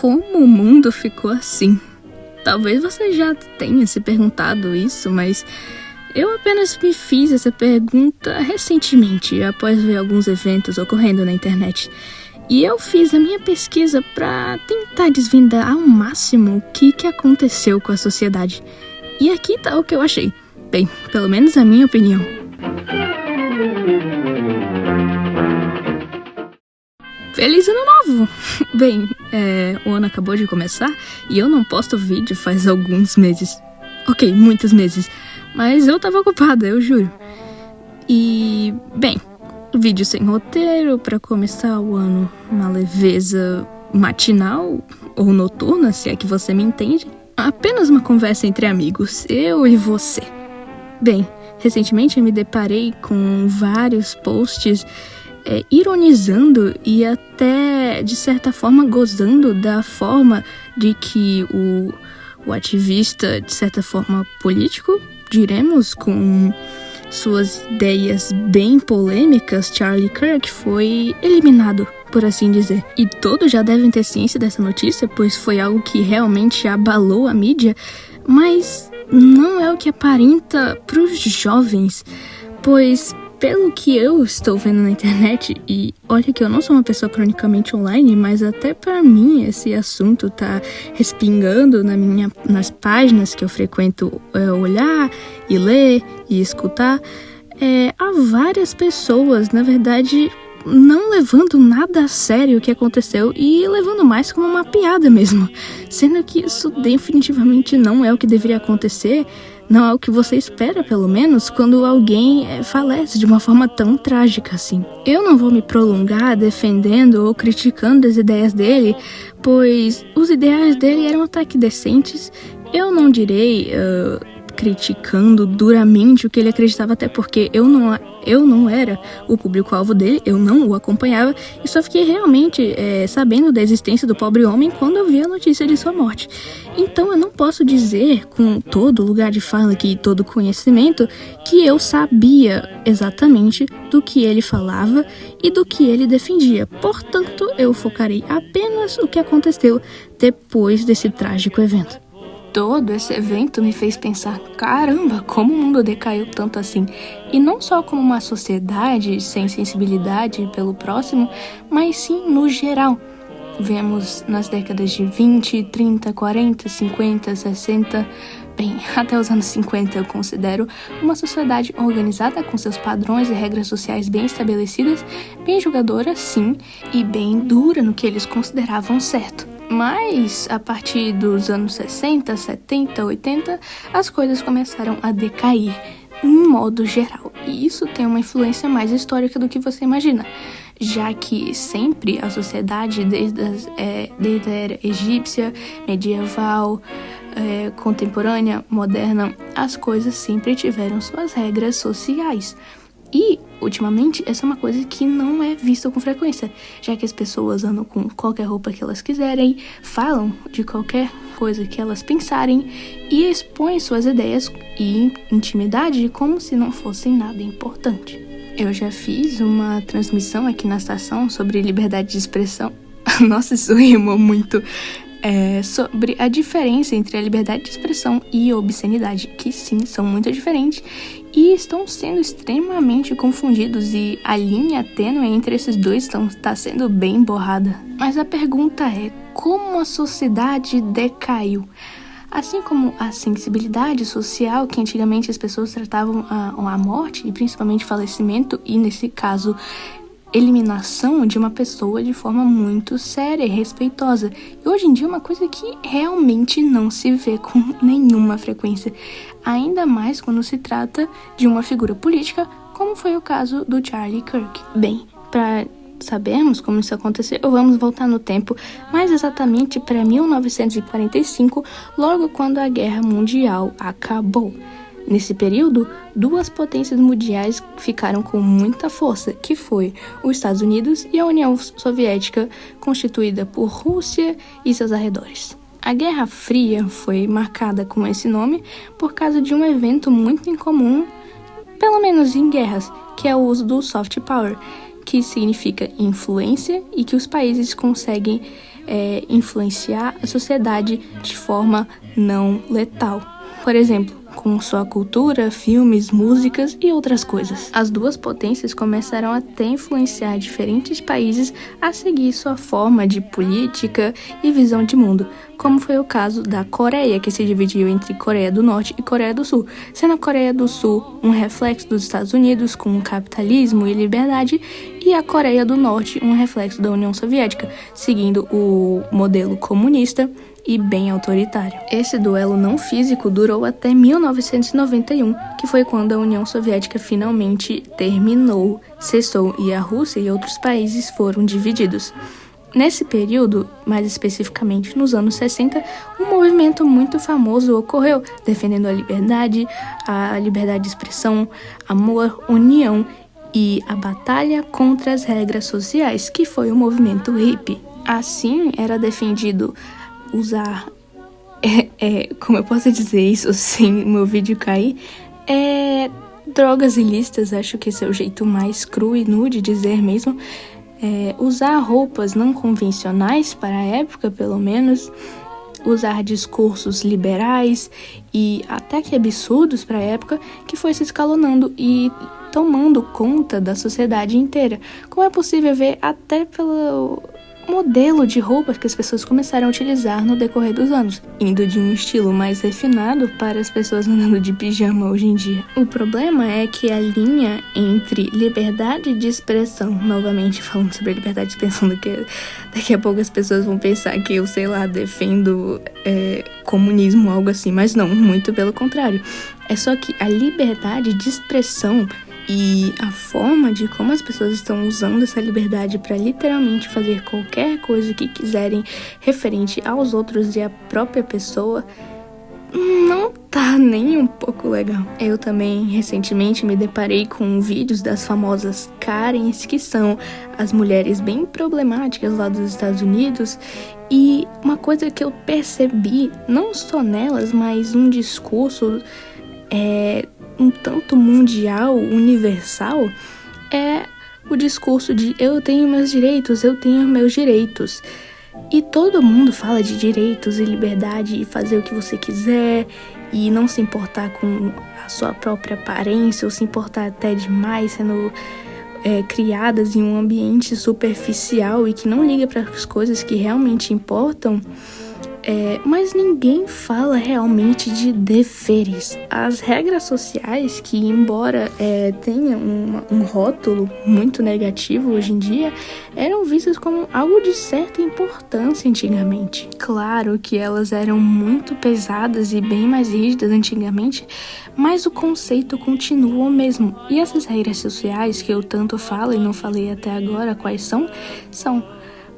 como o mundo ficou assim? Talvez você já tenha se perguntado isso, mas eu apenas me fiz essa pergunta recentemente, após ver alguns eventos ocorrendo na internet. E eu fiz a minha pesquisa para tentar desvendar ao máximo o que aconteceu com a sociedade. E aqui tá o que eu achei. Bem, pelo menos a minha opinião. Feliz Ano Novo! Bem, o ano acabou de começar e eu não posto vídeo faz alguns meses. Ok, muitos meses. Mas eu tava ocupada, eu juro. E, bem, vídeo sem roteiro pra começar o ano, uma leveza matinal ou noturna, se é que você me entende. Apenas uma conversa entre amigos, eu e você. Bem, recentemente eu me deparei com vários posts ironizando e até, de certa forma, gozando da forma de que o ativista, de certa forma, político, diremos, com suas ideias bem polêmicas, Charlie Kirk, foi eliminado, por assim dizer. E todos já devem ter ciência dessa notícia, pois foi algo que realmente abalou a mídia, mas não é o que aparenta para os jovens, pois pelo que eu estou vendo na internet, e olha que eu não sou uma pessoa cronicamente online, mas até pra mim esse assunto tá respingando nas páginas que eu frequento olhar e ler e escutar. Há várias pessoas, na verdade, não levando nada a sério o que aconteceu e levando mais como uma piada mesmo, sendo que isso definitivamente não é o que deveria acontecer. Não é o que você espera, pelo menos, quando alguém falece de uma forma tão trágica assim. Eu não vou me prolongar defendendo ou criticando as ideias dele, pois os ideais dele eram até que decentes. Eu não direi criticando duramente o que ele acreditava, até porque eu não era o público-alvo dele, eu não o acompanhava, e só fiquei realmente sabendo da existência do pobre homem quando eu vi a notícia de sua morte. Então eu não posso dizer com todo lugar de fala aqui, todo conhecimento, que eu sabia exatamente do que ele falava e do que ele defendia. Portanto, eu focarei apenas o que aconteceu depois desse trágico evento. Todo esse evento me fez pensar, caramba, como o mundo decaiu tanto assim. E não só como uma sociedade sem sensibilidade pelo próximo, mas sim no geral. Vemos nas décadas de 20, 30, 40, 50, 60... Bem, até os anos 50 eu considero uma sociedade organizada com seus padrões e regras sociais bem estabelecidas, bem julgadora, sim, e bem dura no que eles consideravam certo. Mas, a partir dos anos 60, 70, 80, as coisas começaram a decair, em modo geral. E isso tem uma influência mais histórica do que você imagina, já que sempre a sociedade, desde a era egípcia, medieval, contemporânea, moderna, as coisas sempre tiveram suas regras sociais. E, ultimamente, essa é uma coisa que não é vista com frequência, já que as pessoas andam com qualquer roupa que elas quiserem, falam de qualquer coisa que elas pensarem e expõem suas ideias e intimidade como se não fossem nada importante. Eu já fiz uma transmissão aqui na estação sobre liberdade de expressão. Nossa, isso rimou muito. Sobre a diferença entre a liberdade de expressão e obscenidade, que sim, são muito diferentes e estão sendo extremamente confundidos, e a linha tênue entre esses dois está sendo bem borrada. Mas a pergunta é, como a sociedade decaiu? Assim como a sensibilidade social, que antigamente as pessoas tratavam a morte, e principalmente falecimento, e nesse caso eliminação de uma pessoa de forma muito séria e respeitosa. E hoje em dia é uma coisa que realmente não se vê com nenhuma frequência, ainda mais quando se trata de uma figura política, como foi o caso do Charlie Kirk. Bem, para sabermos como isso aconteceu, vamos voltar no tempo, mais exatamente para 1945, logo quando a Guerra Mundial acabou. Nesse período, duas potências mundiais ficaram com muita força, que foi os Estados Unidos e a União Soviética, constituída por Rússia e seus arredores. A Guerra Fria foi marcada com esse nome por causa de um evento muito incomum, pelo menos em guerras, que é o uso do soft power, que significa influência e que os países conseguem influenciar a sociedade de forma não letal. Por exemplo, com sua cultura, filmes, músicas e outras coisas. As duas potências começaram a até influenciar diferentes países a seguir sua forma de política e visão de mundo, como foi o caso da Coreia, que se dividiu entre Coreia do Norte e Coreia do Sul, sendo a Coreia do Sul um reflexo dos Estados Unidos com capitalismo e liberdade, e a Coreia do Norte um reflexo da União Soviética, seguindo o modelo comunista e bem autoritário. Esse duelo não físico durou até 1991, que foi quando a União Soviética finalmente terminou, cessou e a Rússia e outros países foram divididos. Nesse período, mais especificamente nos anos 60, um movimento muito famoso ocorreu, defendendo a liberdade de expressão, amor, união e a batalha contra as regras sociais, que foi o movimento hippie. Assim, era defendido usar, como eu posso dizer isso sem o meu vídeo cair, drogas ilícitas, acho que esse é o jeito mais cru e nu de dizer mesmo, usar roupas não convencionais para a época, pelo menos, usar discursos liberais e até que absurdos para a época, que foi se escalonando e tomando conta da sociedade inteira, como é possível ver até pelo modelo de roupas que as pessoas começaram a utilizar no decorrer dos anos, indo de um estilo mais refinado para as pessoas andando de pijama hoje em dia. O problema é que a linha entre liberdade de expressão, novamente falando sobre liberdade de expressão, que daqui a pouco as pessoas vão pensar que eu, sei lá, defendo comunismo, algo assim, mas não, muito pelo contrário. É só que a liberdade de expressão e a forma de como as pessoas estão usando essa liberdade para literalmente fazer qualquer coisa que quiserem referente aos outros e à própria pessoa não tá nem um pouco legal. Eu também recentemente me deparei com vídeos das famosas Karens, que são as mulheres bem problemáticas lá dos Estados Unidos, e uma coisa que eu percebi, não só nelas, mas um discurso um tanto mundial, universal, é o discurso de eu tenho meus direitos, eu tenho meus direitos. E todo mundo fala de direitos e liberdade e fazer o que você quiser e não se importar com a sua própria aparência ou se importar até demais, sendo criadas em um ambiente superficial e que não liga para as coisas que realmente importam. Mas ninguém fala realmente de deveres. As regras sociais, que embora tenham um rótulo muito negativo hoje em dia, eram vistas como algo de certa importância antigamente. Claro que elas eram muito pesadas e bem mais rígidas antigamente, mas o conceito continua o mesmo. E essas regras sociais que eu tanto falo e não falei até agora quais são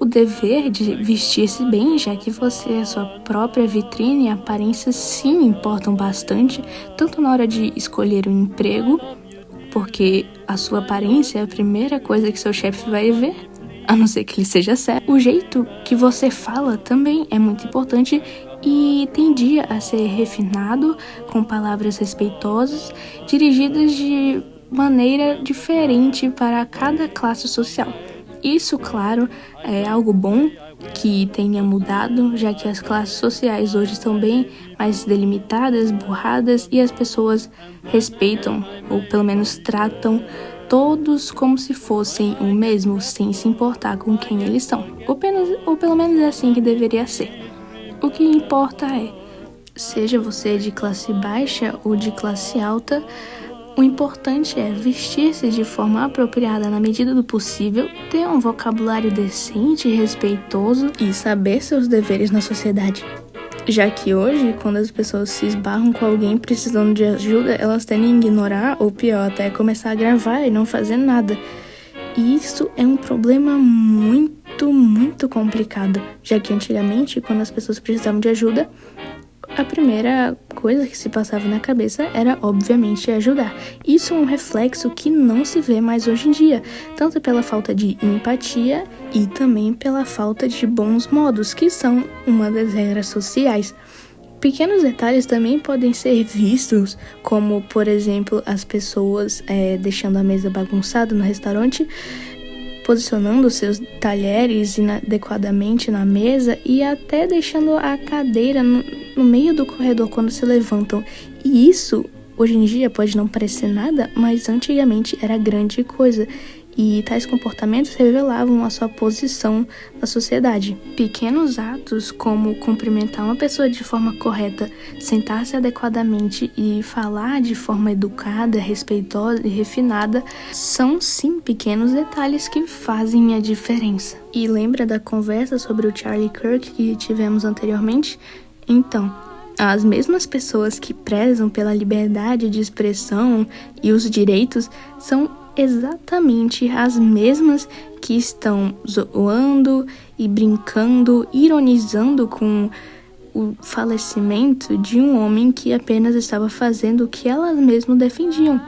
o dever de vestir-se bem, já que você é a sua própria vitrine e a aparência sim importam bastante, tanto na hora de escolher um emprego, porque a sua aparência é a primeira coisa que seu chefe vai ver, a não ser que ele seja sério. O jeito que você fala também é muito importante e tendia a ser refinado, com palavras respeitosas, dirigidas de maneira diferente para cada classe social. Isso, claro, é algo bom que tenha mudado, já que as classes sociais hoje estão bem mais delimitadas, borradas, e as pessoas respeitam, ou pelo menos tratam todos como se fossem o mesmo, sem se importar com quem eles são. Ou pelo menos é assim que deveria ser. O que importa seja você de classe baixa ou de classe alta, o importante é vestir-se de forma apropriada na medida do possível, ter um vocabulário decente e respeitoso e saber seus deveres na sociedade. Já que hoje, quando as pessoas se esbarram com alguém precisando de ajuda, elas tendem a ignorar ou pior, até começar a gravar e não fazer nada. E isso é um problema muito, muito complicado, já que antigamente, quando as pessoas precisavam de ajuda, a primeira coisa que se passava na cabeça era, obviamente, ajudar. Isso é um reflexo que não se vê mais hoje em dia, tanto pela falta de empatia e também pela falta de bons modos, que são uma das regras sociais. Pequenos detalhes também podem ser vistos, como, por exemplo, as pessoas deixando a mesa bagunçada no restaurante, posicionando seus talheres inadequadamente na mesa e até deixando a cadeira no meio do corredor quando se levantam. E isso, hoje em dia, pode não parecer nada, mas antigamente era grande coisa. E tais comportamentos revelavam a sua posição na sociedade. Pequenos atos como cumprimentar uma pessoa de forma correta, sentar-se adequadamente e falar de forma educada, respeitosa e refinada são sim pequenos detalhes que fazem a diferença. E lembra da conversa sobre o Charlie Kirk que tivemos anteriormente? Então, as mesmas pessoas que prezam pela liberdade de expressão e os direitos são exatamente as mesmas que estão zoando e brincando, ironizando com o falecimento de um homem que apenas estava fazendo o que elas mesmas defendiam,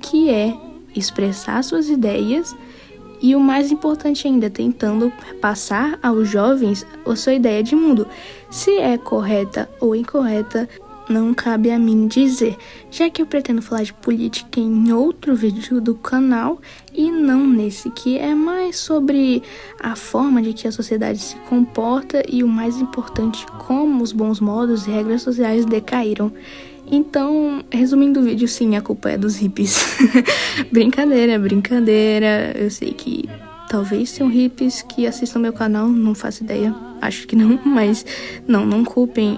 que é expressar suas ideias e, o mais importante ainda, tentando passar aos jovens a sua ideia de mundo. Se é correta ou incorreta, não cabe a mim dizer, já que eu pretendo falar de política em outro vídeo do canal e não nesse, que é mais sobre a forma de que a sociedade se comporta e, o mais importante, como os bons modos e regras sociais decaíram. Então, resumindo o vídeo, sim, a culpa é dos hippies. Brincadeira, eu sei que talvez tenham hippies que assistam meu canal, não faço ideia, acho que não, mas não culpem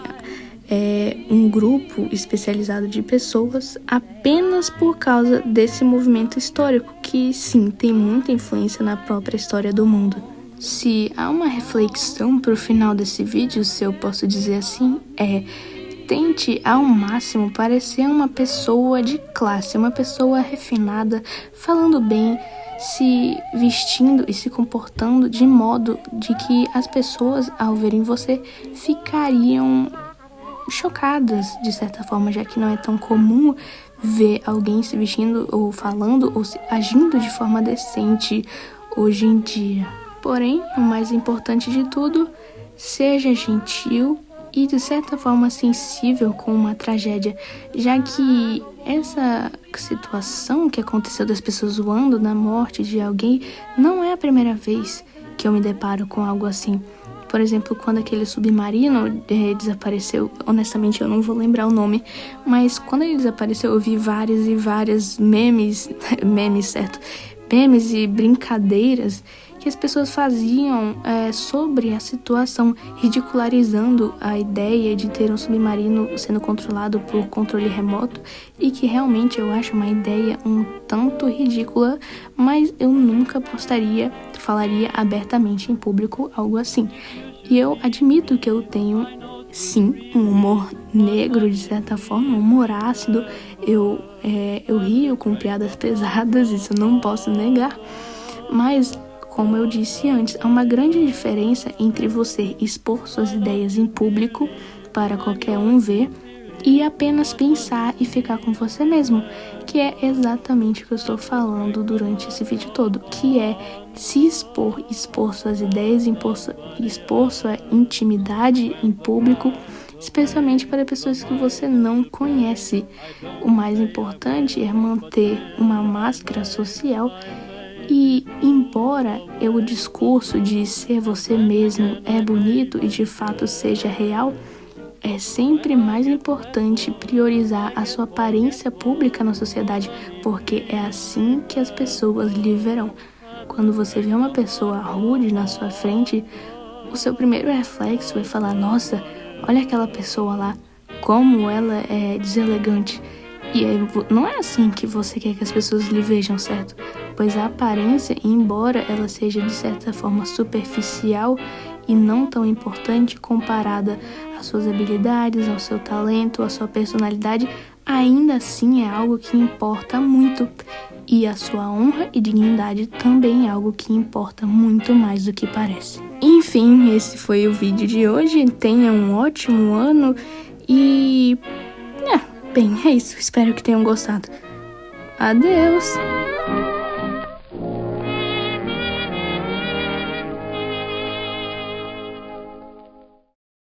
um grupo especializado de pessoas apenas por causa desse movimento histórico que, sim, tem muita influência na própria história do mundo. Se há uma reflexão pro final desse vídeo, se eu posso dizer assim, tente ao máximo parecer uma pessoa de classe, uma pessoa refinada, falando bem, se vestindo e se comportando de modo de que as pessoas, ao verem você, ficariam chocadas, de certa forma, já que não é tão comum ver alguém se vestindo ou falando ou agindo de forma decente hoje em dia. Porém, o mais importante de tudo, seja gentil e, de certa forma, sensível com uma tragédia, já que essa situação que aconteceu das pessoas zoando na morte de alguém não é a primeira vez que eu me deparo com algo assim. Por exemplo, quando aquele submarino desapareceu, honestamente eu não vou lembrar o nome, mas quando ele desapareceu eu vi várias e várias memes e brincadeiras que as pessoas faziam sobre a situação, ridicularizando a ideia de ter um submarino sendo controlado por controle remoto, e que realmente eu acho uma ideia um tanto ridícula, mas eu nunca falaria abertamente em público algo assim. E eu admito que eu tenho, sim, um humor negro, de certa forma, um humor ácido. Eu rio com piadas pesadas, isso eu não posso negar, mas, como eu disse antes, há uma grande diferença entre você expor suas ideias em público para qualquer um ver e apenas pensar e ficar com você mesmo, que é exatamente o que eu estou falando durante esse vídeo todo, que é se expor suas ideias, expor sua intimidade em público, especialmente para pessoas que você não conhece. O mais importante é manter uma máscara social. E, embora o discurso de ser você mesmo é bonito e de fato seja real, é sempre mais importante priorizar a sua aparência pública na sociedade, porque é assim que as pessoas lhe verão. Quando você vê uma pessoa rude na sua frente, o seu primeiro reflexo é falar: nossa, olha aquela pessoa lá, como ela é deselegante. E não é assim que você quer que as pessoas lhe vejam, certo? Pois a aparência, embora ela seja de certa forma superficial e não tão importante comparada às suas habilidades, ao seu talento, à sua personalidade, ainda assim é algo que importa muito. E a sua honra e dignidade também é algo que importa muito mais do que parece. Enfim, esse foi o vídeo de hoje. Tenha um ótimo ano e... bem, é isso. Espero que tenham gostado. Adeus!